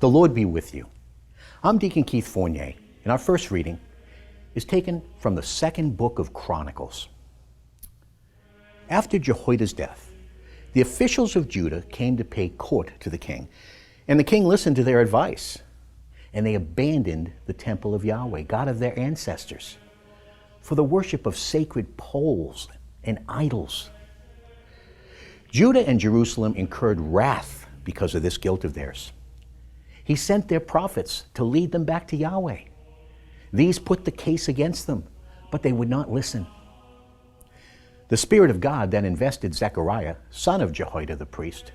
The Lord be with you. I'm Deacon Keith Fournier, and our first reading is taken from the second book of Chronicles. After Jehoiada's death, the officials of Judah came to pay court to the king, and the king listened to their advice, and they abandoned the Temple of Yahweh, God of their ancestors, for the worship of sacred poles and idols. Judah and Jerusalem incurred wrath because of this guilt of theirs. He sent their prophets to lead them back to Yahweh. These put the case against them, but they would not listen. The Spirit of God then invested Zechariah, son of Jehoiada the priest.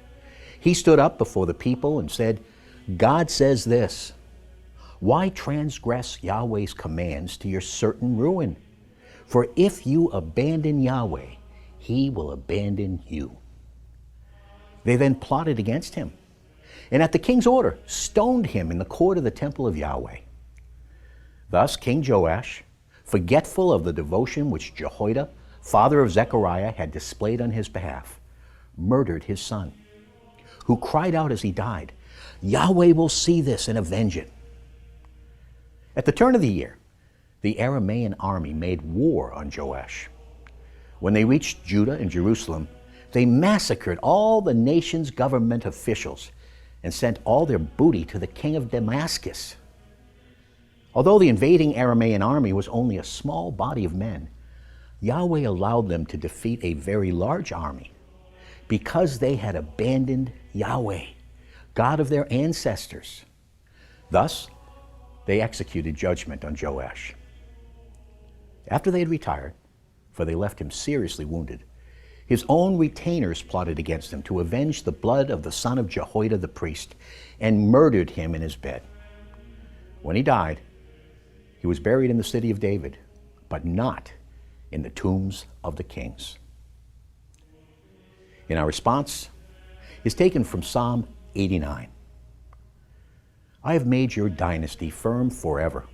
He stood up before the people and said, "God says this, why transgress Yahweh's commands to your certain ruin? For if you abandon Yahweh, he will abandon you." They then plotted against him, and at the king's order, stoned him in the court of the Temple of Yahweh. Thus King Joash, forgetful of the devotion which Jehoiada, father of Zechariah, had displayed on his behalf, murdered his son, who cried out as he died, "Yahweh will see this and avenge it." At the turn of the year, the Aramean army made war on Joash. When they reached Judah and Jerusalem, they massacred all the nation's government officials and sent all their booty to the king of Damascus. Although the invading Aramean army was only a small body of men, Yahweh allowed them to defeat a very large army because they had abandoned Yahweh, God of their ancestors. Thus, they executed judgment on Joash. After they had retired, for they left him seriously wounded, his own retainers plotted against him to avenge the blood of the son of Jehoiada the priest and murdered him in his bed. When he died, he was buried in the city of David, but not in the tombs of the kings. In our response is taken from Psalm 89. I have made your dynasty firm forever,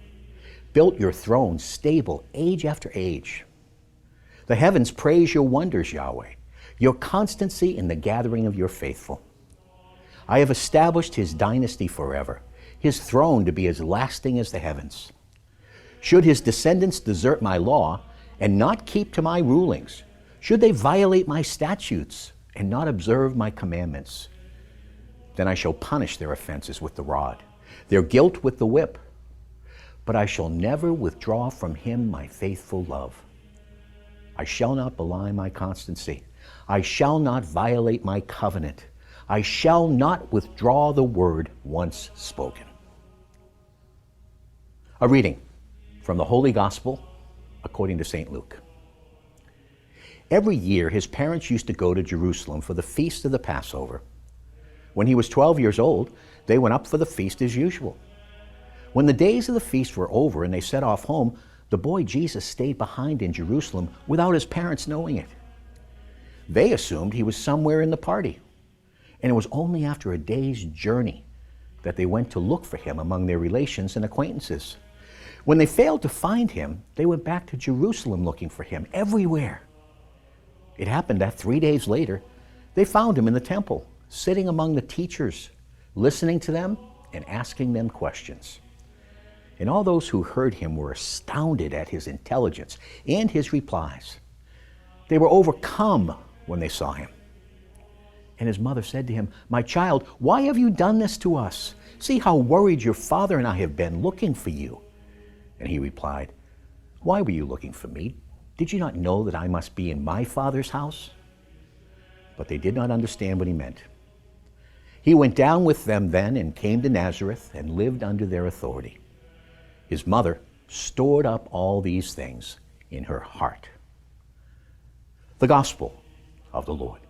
built your throne stable age after age. The heavens praise your wonders, Yahweh, your constancy in the gathering of your faithful. I have established his dynasty forever, his throne to be as lasting as the heavens. Should his descendants desert my law and not keep to my rulings, should they violate my statutes and not observe my commandments, then I shall punish their offenses with the rod, their guilt with the whip. But I shall never withdraw from him my faithful love. I shall not belie my constancy. I shall not violate my covenant. I shall not withdraw the word once spoken. A reading from the Holy Gospel according to St. Luke. Every year, his parents used to go to Jerusalem for the feast of the Passover. When he was 12 years old, they went up for the feast as usual. When the days of the feast were over and they set off home, the boy Jesus stayed behind in Jerusalem without his parents knowing it. They assumed he was somewhere in the party, and it was only after a day's journey that they went to look for him among their relations and acquaintances. When they failed to find him, they went back to Jerusalem looking for him everywhere. It happened that 3 days later, they found him in the temple, sitting among the teachers, listening to them and asking them questions. And all those who heard him were astounded at his intelligence and his replies. They were overcome when they saw him. And his mother said to him, "My child, why have you done this to us? See how worried your father and I have been looking for you." And he replied, "Why were you looking for me? Did you not know that I must be in my father's house?" But they did not understand what he meant. He went down with them then and came to Nazareth and lived under their authority. His mother stored up all these things in her heart. The Gospel of the Lord.